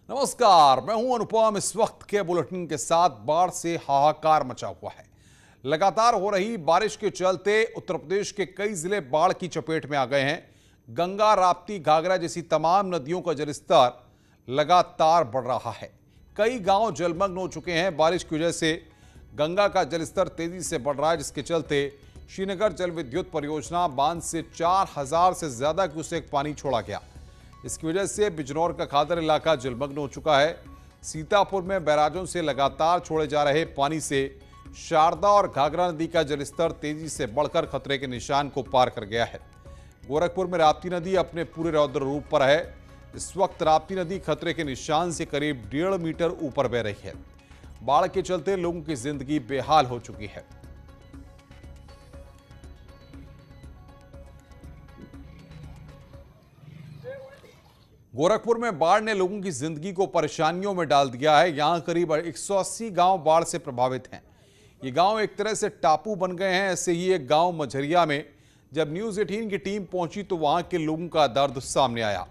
नमस्कार, मैं हूं अनुपम। इस वक्त के बुलेटिन के साथ बाढ़ से हाहाकार मचा हुआ है। लगातार हो रही बारिश के चलते उत्तर प्रदेश के कई जिले बाढ़ की चपेट में आ गए हैं। गंगा, राप्ती, घाघरा जैसी तमाम नदियों का जलस्तर लगातार बढ़ रहा है। कई गांव जलमग्न हो चुके हैं। बारिश की वजह से गंगा का जलस्तर तेजी से बढ़ रहा है, जिसके चलते श्रीनगर जल विद्युत परियोजना बांध से 4000 से ज्यादा क्यूसेक पानी छोड़ा गया। इसकी वजह से बिजनौर का खादर इलाका जलमग्न हो चुका है। सीतापुर में बैराजों से लगातार छोड़े जा रहे पानी से शारदा और घाघरा नदी का जलस्तर तेजी से बढ़कर खतरे के निशान को पार कर गया है। गोरखपुर में राप्ती नदी अपने पूरे रौद्र रूप पर है। इस वक्त राप्ती नदी खतरे के निशान से करीब 1.5 मीटर ऊपर बह रही है। बाढ़ के चलते लोगों की जिंदगी बेहाल हो चुकी है। गोरखपुर में बाढ़ ने लोगों की जिंदगी को परेशानियों में डाल दिया है। यहां करीब 180 गांव बाढ़ से प्रभावित हैं। ये गांव एक तरह से टापू बन गए हैं। ऐसे ही एक गांव मझरिया में जब न्यूज़ 18 की टीम पहुंची तो वहां के लोगों का दर्द सामने आया।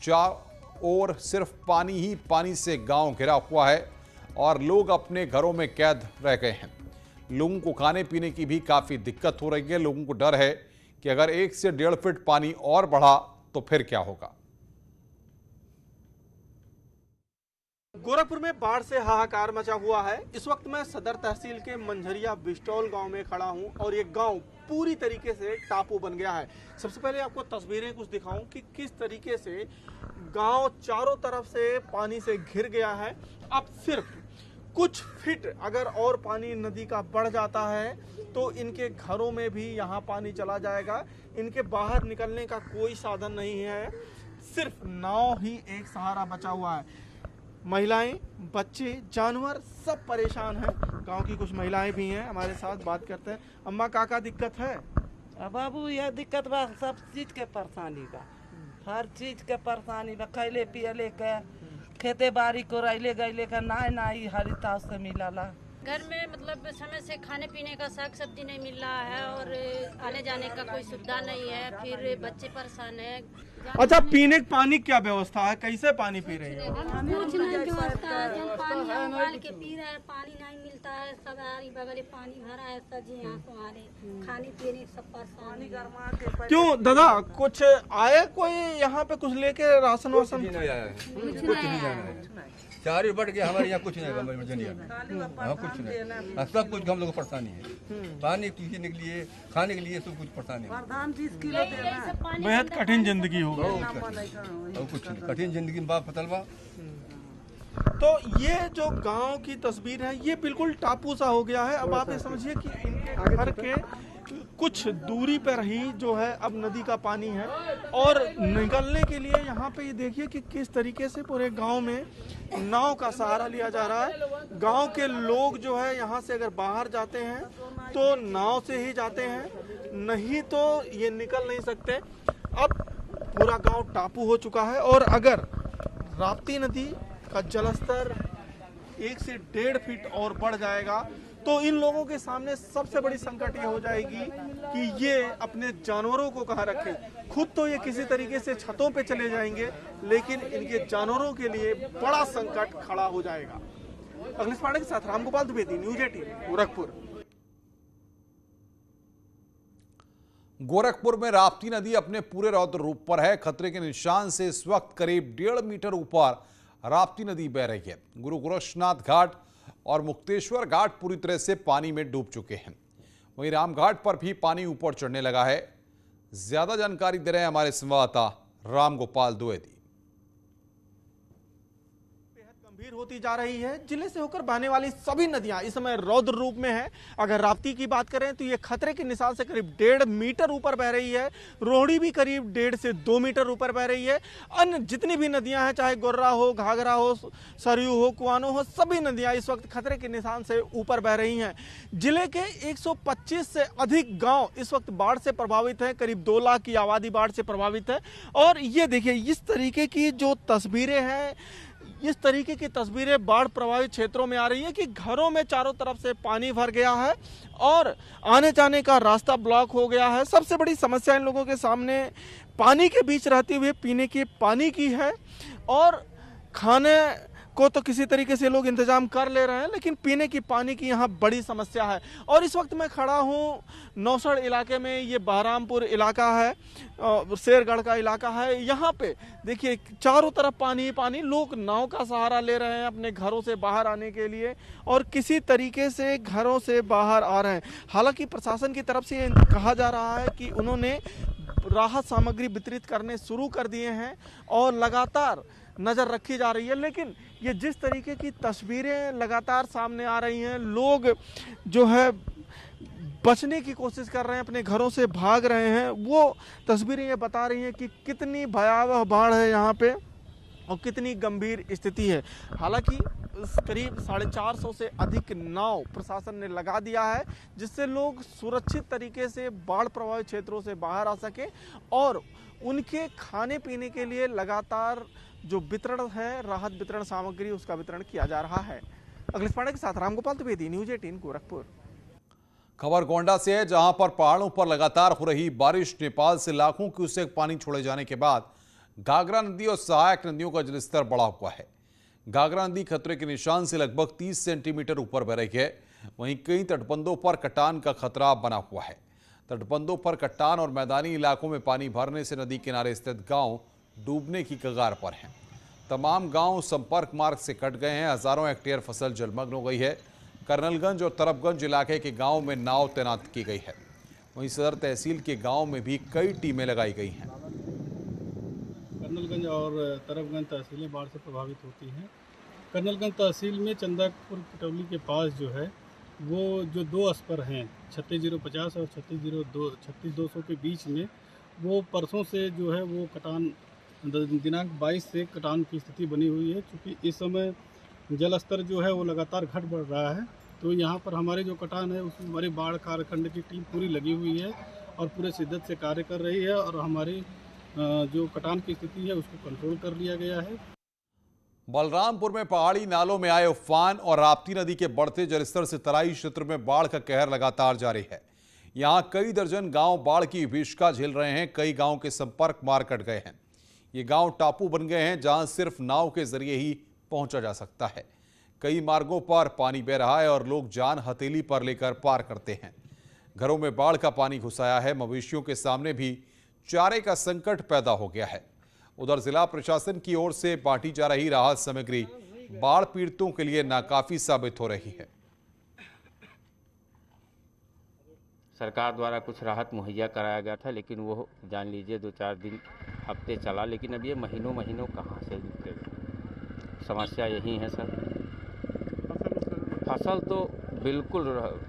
चारों ओर सिर्फ पानी ही पानी से गांव घिरा हुआ है और लोग अपने घरों में कैद रह गए हैं। लोगों को खाने पीने की भी काफी दिक्कत हो रही है। लोगों को डर है कि अगर 1 से 1.5 फीट पानी और बढ़ा तो फिर क्या होगा। गोरखपुर में बाढ़ से हाहाकार मचा हुआ है। इस वक्त मैं सदर तहसील के मंझरिया बिस्टौल गांव में खड़ा हूं और ये गांव पूरी तरीके से टापू बन गया है। सबसे पहले आपको तस्वीरें कुछ दिखाऊं कि किस तरीके से गांव चारों तरफ से पानी से घिर गया है। अब सिर्फ कुछ फीट अगर और पानी नदी का बढ़ जाता है तो इनके घरों में भी यहाँ पानी चला जाएगा। इनके बाहर निकलने का कोई साधन नहीं है, सिर्फ नाव ही एक सहारा बचा हुआ है। महिलाएं, बच्चे, जानवर सब परेशान हैं। गांव की कुछ महिलाएं भी हैं, हमारे साथ बात करते हैं। अम्मा, का दिक्कत है? बाबू यह दिक्कत बा, सब चीज के परेशानी बा, हर चीज के परेशानी बा। खैले पियले के, खेते बाड़ी को रैले गैले का नाई हरिता से मिलाला। घर में मतलब समय से खाने पीने का साग सब्जी नहीं मिल रहा है और आने जाने का कोई सुविधा नहीं है। फिर बच्चे परेशान है। अच्छा, पीने के पानी क्या व्यवस्था है? कैसे पानी पी रही है? कुछ नहीं व्यवस्था है। हम पानी उबाल के पी रहे हैं, पानी नहीं मिलता है। सब आरी बगल पानी भरा है, सजी यहाँ हमारे खाने पीने सब परेशान। क्यों दादा, कुछ आए कोई यहाँ पे कुछ लेके राशन वासन? कुछ नहीं आया है। चार बढ़ गया हमारे यहाँ, कुछ नहीं हाँ, कुछ नहीं। सब कुछ हम लोग को परेशानी है। पानी पीने के लिए, खाने के लिए सब कुछ परेशानी है। बेहद कठिन जिंदगी हो गई। और कुछ नहीं, कठिन जिंदगी में बाप फतलवा। तो ये जो गांव की तस्वीर है ये बिल्कुल टापू सा हो गया है। अब आप ये समझिए कि इनके घर के कुछ दूरी पर ही जो है अब नदी का पानी है और निकलने के लिए यहाँ पे ये देखिए कि किस तरीके से पूरे गांव में नाव का सहारा लिया जा रहा है। गांव के लोग जो है यहाँ से अगर बाहर जाते हैं तो नाव से ही जाते हैं, नहीं तो ये निकल नहीं सकते। अब पूरा गांव टापू हो चुका है और अगर राप्ती नदी का जलस्तर 1 से 1.5 फीट और बढ़ जाएगा तो इन लोगों के सामने सबसे बड़ी संकट ये हो जाएगी कि ये अपने जानवरों को कहाँ रखें। खुद तो ये किसी तरीके से छतों पे चले जाएंगे, लेकिन इनके जानवरों के लिए बड़ा संकट खड़ा हो जाएगा। अखिलेश पांडे के साथ रामगोपाल द्विवेदी, न्यूज़ 18 गोरखपुर। गोरखपुर में राप्ती नदी अपने पूरे रौद्र रूप पर है। खतरे के निशान से इस वक्त करीब 1.5 मीटर ऊपर राप्ती नदी बह रही है। गुरु गोरक्षनाथ घाट और मुक्तेश्वर घाट पूरी तरह से पानी में डूब चुके हैं। वहीं रामघाट पर भी पानी ऊपर चढ़ने लगा है। ज्यादा जानकारी दे रहे हैं हमारे संवाददाता रामगोपाल द्विवेदी। गंभीर होती जा रही है। जिले से होकर बहने वाली सभी नदियां इस समय रौद्र रूप में है। अगर राप्ती की बात करें तो ये खतरे के निशान से करीब 1.5 मीटर ऊपर बह रही है। रोहिणी भी करीब 1.5 से 2 मीटर ऊपर बह रही है। अन्य जितनी भी नदियां हैं, चाहे गोर्रा हो, घाघरा हो, सरयू हो, कुआनो हो, सभी नदियां इस वक्त खतरे के निशान से ऊपर बह रही हैं। जिले के 125 से अधिक गाँव इस वक्त बाढ़ से प्रभावित है। करीब 2 लाख की आबादी बाढ़ से प्रभावित है। और ये देखिए इस तरीके की जो तस्वीरें हैं, इस तरीके की तस्वीरें बाढ़ प्रभावित क्षेत्रों में आ रही है कि घरों में चारों तरफ से पानी भर गया है और आने जाने का रास्ता ब्लॉक हो गया है। सबसे बड़ी समस्या इन लोगों के सामने पानी के बीच रहते हुए पीने के पानी की है और खाने को तो किसी तरीके से लोग इंतजाम कर ले रहे हैं, लेकिन पीने की पानी की यहाँ बड़ी समस्या है। और इस वक्त मैं खड़ा हूँ नौसड़ इलाके में, ये बहरामपुर इलाका है, शेरगढ़ का इलाका है। यहाँ पे देखिए चारों तरफ पानी ही पानी, लोग नाव का सहारा ले रहे हैं अपने घरों से बाहर आने के लिए और किसी तरीके से घरों से बाहर आ रहे हैं। हालांकि प्रशासन की तरफ से कहा जा रहा है कि उन्होंने राहत सामग्री वितरित करने शुरू कर दिए हैं और लगातार नज़र रखी जा रही है। लेकिन ये जिस तरीके की तस्वीरें लगातार सामने आ रही हैं, लोग जो है बचने की कोशिश कर रहे हैं, अपने घरों से भाग रहे हैं, वो तस्वीरें ये बता रही हैं कि कितनी भयावह बाढ़ है यहाँ पे और कितनी गंभीर स्थिति है। हालांकि करीब 450 से अधिक नाव प्रशासन ने लगा दिया है, जिससे लोग सुरक्षित तरीके से बाढ़ प्रभावित क्षेत्रों से बाहर आ सके और उनके खाने पीने के लिए लगातार जो वितरण है, राहत वितरण सामग्री, उसका वितरण किया जा रहा है। अखिलेश पांडे के साथ रामगोपाल द्विवेदी, न्यूज़ 18 गोरखपुर। खबर गोंडा से है, जहां पर पहाड़ों पर लगातार हो रही बारिश, नेपाल से लाखों क्यूसेक पानी छोड़े जाने के बाद घाघरा नदी और सहायक नदियों का जलस्तर बढ़ा हुआ है। घाघरा नदी खतरे के निशान से लगभग 30 सेंटीमीटर ऊपर बह रही है। वहीं कई तटबंधों पर कटान का खतरा बना हुआ है। तटबंधों पर कटान और मैदानी इलाकों में पानी भरने से नदी किनारे स्थित गांव डूबने की कगार पर हैं। तमाम गांव संपर्क मार्ग से कट गए हैं। हजारों हेक्टेयर फसल जलमग्न हो गई है। कर्नलगंज और तरफगंज इलाके के गांव में नाव तैनात की गई है। वहीं सदर तहसील के गांव में भी कई टीमें लगाई गई हैं। कर्नलगंज और तरफगंज तहसीलें बाढ़ से प्रभावित होती हैं। कर्नलगंज तहसील में चंदापुर कटौली के पास जो है वो जो 2 स्पर हैं 36050 और 36200 के बीच में, वो परसों से जो है वो कटान दिनांक 22 से कटान की स्थिति बनी हुई है। क्योंकि इस समय जल स्तर जो है वो लगातार घट बढ़ रहा है, तो यहाँ पर हमारे जो कटान है उसमें हमारी बाढ़ कार्यखंड की टीम पूरी लगी हुई है और पूरे शिद्दत से कार्य कर रही है और हमारी जो कटान की स्थिति है उसको कंट्रोल कर लिया गया है। बलरामपुर में पहाड़ी नालों में आए उफान और राप्ती नदी के बढ़ते जलस्तर से तराई क्षेत्र में बाढ़ का कहर लगातार जारी है। यहां कई दर्जन गांव बाढ़ की विभीषिका झेल रहे हैं। कई गांव के संपर्क मार्ग कट गए हैं। ये गांव टापू बन गए हैं, जहां सिर्फ नाव के जरिए ही पहुंचा जा सकता है। कई मार्गों पर पानी बह रहा है और लोग जान हथेली पर लेकर पार करते हैं। घरों में बाढ़ का पानी घुसाया है। मवेशियों के सामने भी चारे का संकट पैदा हो गया है। उधर जिला प्रशासन की ओर से बांटी जा रही राहत सामग्री बाढ़ पीड़ितों के लिए नाकाफी साबित हो रही है। सरकार द्वारा कुछ राहत मुहैया कराया गया था, लेकिन वो जान लीजिए 2-4 दिन हफ्ते चला, लेकिन अब ये महीनों कहाँ से निकलेगा। समस्या यही है सर। फसल तो बिल्कुल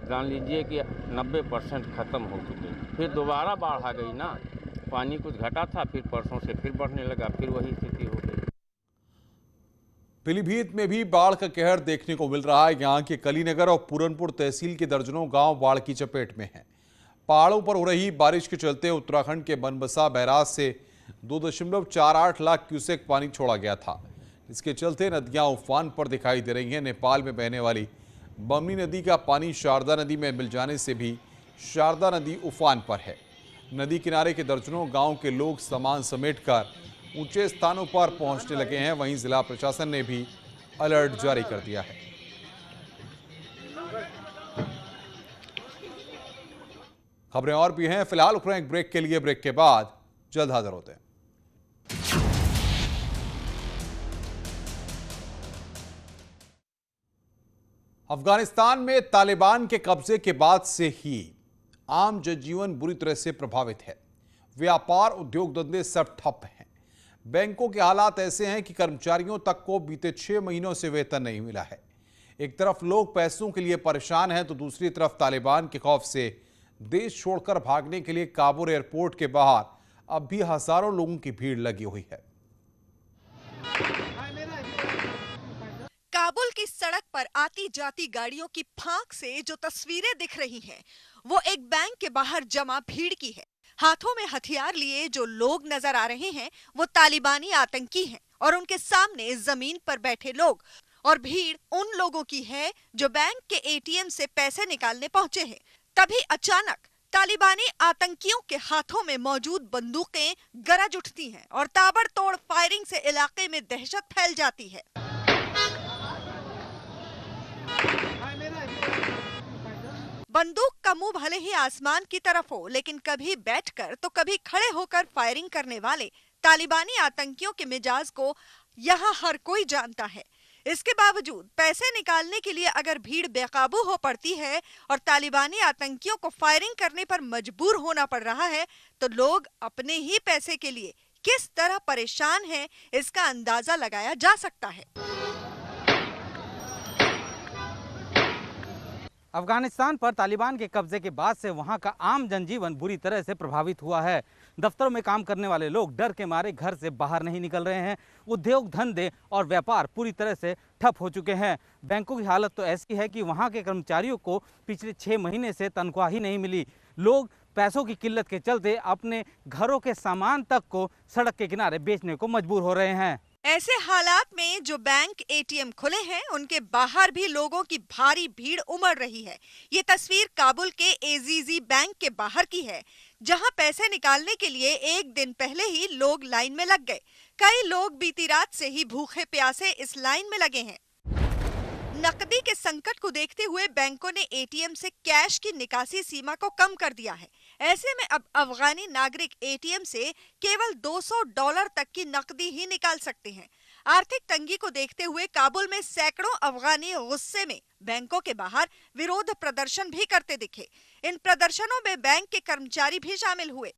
जान लीजिए कि 90% ख़त्म हो चुकी है। फिर दोबारा बाढ़ आ गई ना, पानी कुछ घटा था, फिर परसों से फिर बढ़ने लगा, फिर वही स्थिति हो गई। पीलीभीत में भी बाढ़ का कहर देखने को मिल रहा है। यहाँ के कलीनगर और पूरनपुर तहसील के दर्जनों गांव बाढ़ की चपेट में हैं। पहाड़ों पर हो रही बारिश के चलते उत्तराखंड के बनबसा बैराज से 2.48 लाख क्यूसेक पानी छोड़ा गया था। इसके चलते नदियां उफान पर दिखाई दे रही हैं। नेपाल में बहने वाली बमनी नदी का पानी शारदा नदी में मिल जाने से भी शारदा नदी उफान पर है। नदी किनारे के दर्जनों गांव के लोग सामान समेटकर ऊंचे स्थानों पर पहुंचने लगे हैं। वहीं जिला प्रशासन ने भी अलर्ट जारी कर दिया है। खबरें और भी हैं, फिलहाल रुक रहे हैं एक ब्रेक के लिए। ब्रेक के बाद जल्द हाजिर होते हैं। अफगानिस्तान में तालिबान के कब्जे के बाद से ही आम जनजीवन बुरी तरह से प्रभावित है। व्यापार, उद्योग धंधे सब ठप हैं। बैंकों के हालात ऐसे हैं कि कर्मचारियों तक को बीते 6 महीनों से वेतन नहीं मिला है। एक तरफ लोग पैसों के लिए परेशान हैं, तो दूसरी तरफ तालिबान के खौफ से देश छोड़कर भागने के लिए काबुल एयरपोर्ट के बाहर अब भी हजारों लोगों की भीड़ लगी हुई है। काबुल की सड़क पर आती जाती गाड़ियों की फांक से जो तस्वीरें दिख रही हैं, वो एक बैंक के बाहर जमा भीड़ की है। हाथों में हथियार लिए जो लोग नजर आ रहे हैं वो तालिबानी आतंकी हैं और उनके सामने जमीन पर बैठे लोग। और भीड़ उन लोगों की है जो बैंक के एटीएम से पैसे निकालने पहुंचे हैं। तभी अचानक तालिबानी आतंकियों के हाथों में मौजूद बंदूकें गरज उठती हैं और ताबड़तोड़ फायरिंग से इलाके में दहशत फैल जाती है। बंदूक का मुंह भले ही आसमान की तरफ हो, लेकिन कभी बैठकर तो कभी खड़े होकर फायरिंग करने वाले तालिबानी आतंकियों के मिजाज को यहाँ हर कोई जानता है। इसके बावजूद पैसे निकालने के लिए अगर भीड़ बेकाबू हो पड़ती है और तालिबानी आतंकियों को फायरिंग करने पर मजबूर होना पड़ रहा है, तो लोग अपने ही पैसे के लिए किस तरह परेशान हैं, इसका अंदाजा लगाया जा सकता है। अफगानिस्तान पर तालिबान के कब्जे के बाद से वहां का आम जनजीवन बुरी तरह से प्रभावित हुआ है। दफ्तरों में काम करने वाले लोग डर के मारे घर से बाहर नहीं निकल रहे हैं। उद्योग धंधे और व्यापार पूरी तरह से ठप हो चुके हैं। बैंकों की हालत तो ऐसी है कि वहां के कर्मचारियों को पिछले 6 महीने से तनख्वाह ही नहीं मिली। लोग पैसों की किल्लत के चलते अपने घरों के सामान तक को सड़क के किनारे बेचने को मजबूर हो रहे हैं। ऐसे हालात में जो बैंक एटीएम खुले हैं, उनके बाहर भी लोगों की भारी भीड़ उमड़ रही है। ये तस्वीर काबुल के एजीजी बैंक के बाहर की है, जहां पैसे निकालने के लिए एक दिन पहले ही लोग लाइन में लग गए। कई लोग बीती रात से ही भूखे प्यासे इस लाइन में लगे हैं। नकदी के संकट को देखते हुए बैंकों ने एटीएम से कैश की निकासी सीमा को कम कर दिया है। ऐसे में अब अफगानी नागरिक एटीएम से केवल $200 तक की नकदी ही निकाल सकते हैं। आर्थिक तंगी को देखते हुए काबुल में सैकड़ों अफगानी गुस्से में बैंकों के बाहर विरोध प्रदर्शन भी करते दिखे। इन प्रदर्शनों में बैंक के कर्मचारी भी शामिल हुए।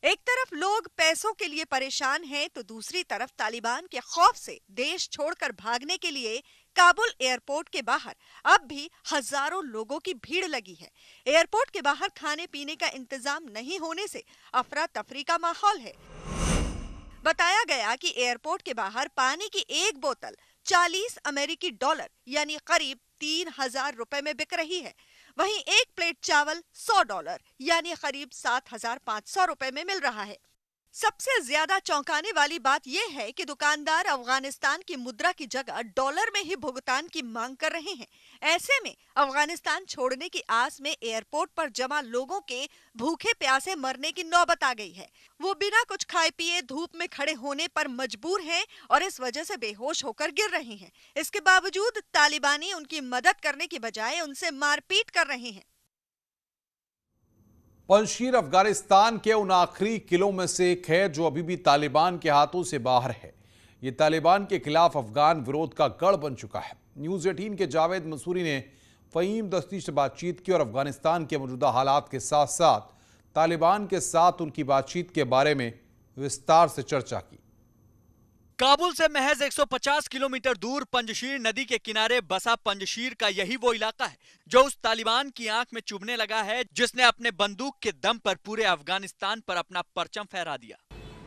एक तरफ लोग पैसों के लिए परेशान हैं, तो दूसरी तरफ तालिबान के खौफ से देश छोड़कर भागने के लिए काबुल एयरपोर्ट के बाहर अब भी हजारों लोगों की भीड़ लगी है। एयरपोर्ट के बाहर खाने पीने का इंतजाम नहीं होने से अफरा तफरी का माहौल है। बताया गया कि एयरपोर्ट के बाहर पानी की एक बोतल $40 यानी करीब $3000 में बिक रही है। वहीं एक प्लेट चावल $100 यानी करीब $7500 में मिल रहा है। सबसे ज्यादा चौंकाने वाली बात यह है कि दुकानदार अफगानिस्तान की मुद्रा की जगह डॉलर में ही भुगतान की मांग कर रहे हैं। ऐसे में अफगानिस्तान छोड़ने की आस में एयरपोर्ट पर जमा लोगों के भूखे प्यासे मरने की नौबत आ गई है। वो बिना कुछ खाए पिए धूप में खड़े होने पर मजबूर हैं और इस वजह से बेहोश होकर गिर रहे हैं। इसके बावजूद तालिबानी उनकी मदद करने की बजाय उनसे मारपीट कर रहे हैं। पंजशीर अफगानिस्तान के उन आखिरी किलों में से एक है जो अभी भी तालिबान के हाथों से बाहर है। ये तालिबान के खिलाफ अफगान विरोध का गढ़ बन चुका है। न्यूज़ 18 के जावेद मंसूरी ने फ़हीम दश्ती से बातचीत की और अफगानिस्तान के मौजूदा हालात के साथ साथ तालिबान के साथ उनकी बातचीत के बारे में विस्तार से चर्चा की। काबुल से महज 150 किलोमीटर दूर पंजशीर नदी के किनारे बसा पंजशीर का यही वो इलाका है जो उस तालिबान की आंख में चुभने लगा है जिसने अपने बंदूक के दम पर पूरे अफगानिस्तान पर अपना परचम फहरा दिया।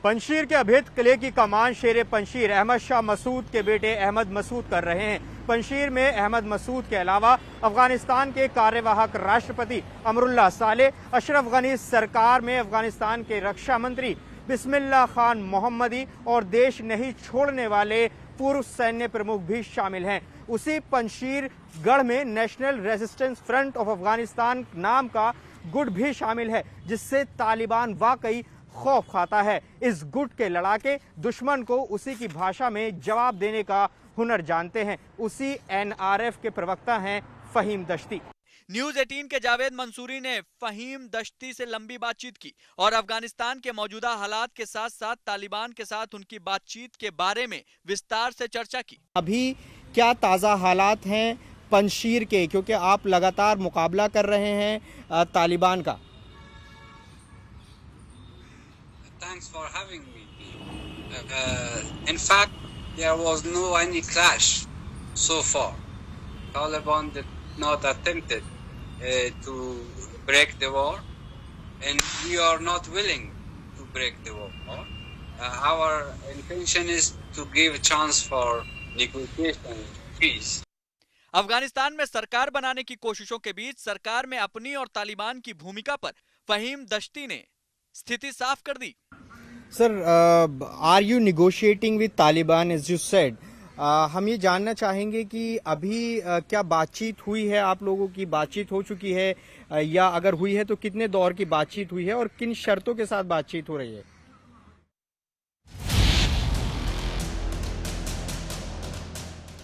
पंजशीर के अभेद किले की कमान शेर पंजशीर अहमद शाह मसूद के बेटे अहमद मसूद कर रहे हैं। पंजशीर में अहमद मसूद के अलावा अफगानिस्तान के कार्यवाहक राष्ट्रपति अमरुल्लाह साले, अशरफ गनी सरकार में अफगानिस्तान के रक्षा मंत्री बिस्मिल्लाह खान मोहम्मदी और देश नहीं छोड़ने वाले पूर्व सैन्य प्रमुख भी शामिल हैं। उसी पंजशीर गढ़ में national resistance front of Afghanistan नाम का गुट भी शामिल है, जिससे तालिबान वाकई खौफ खाता है। इस गुट के लड़ाके दुश्मन को उसी की भाषा में जवाब देने का हुनर जानते हैं। उसी NRF के प्रवक्ता हैं फ़हीम दश्ती। न्यूज़ 18 के जावेद मंसूरी ने फ़हीम दश्ती से लंबी बातचीत की और अफगानिस्तान के मौजूदा हालात के साथ साथ तालिबान के साथ उनकी बातचीत के बारे में विस्तार से चर्चा की। अभी क्या ताज़ा हालात हैं पंजशीर के, क्योंकि आप लगातार मुकाबला कर रहे हैं तालिबान का? Thanks for having me. In fact, there was no any clash so far. Taliban did not attempted to break the war, and we are not willing to break the war. Our intention is to give a chance for negotiation, peace. Afghanistan में सरकार बनाने की कोशिशों के बीच सरकार में अपनी और तालिबान की भूमिका पर फ़हीम दश्ती ने स्थिति साफ कर दी। Sir, are you negotiating with Taliban as you said? हम ये जानना चाहेंगे कि अभी क्या बातचीत हुई है, आप लोगों की बातचीत हो चुकी है या अगर हुई है तो कितने दौर की बातचीत हुई है और किन शर्तों के साथ बातचीत हो रही है?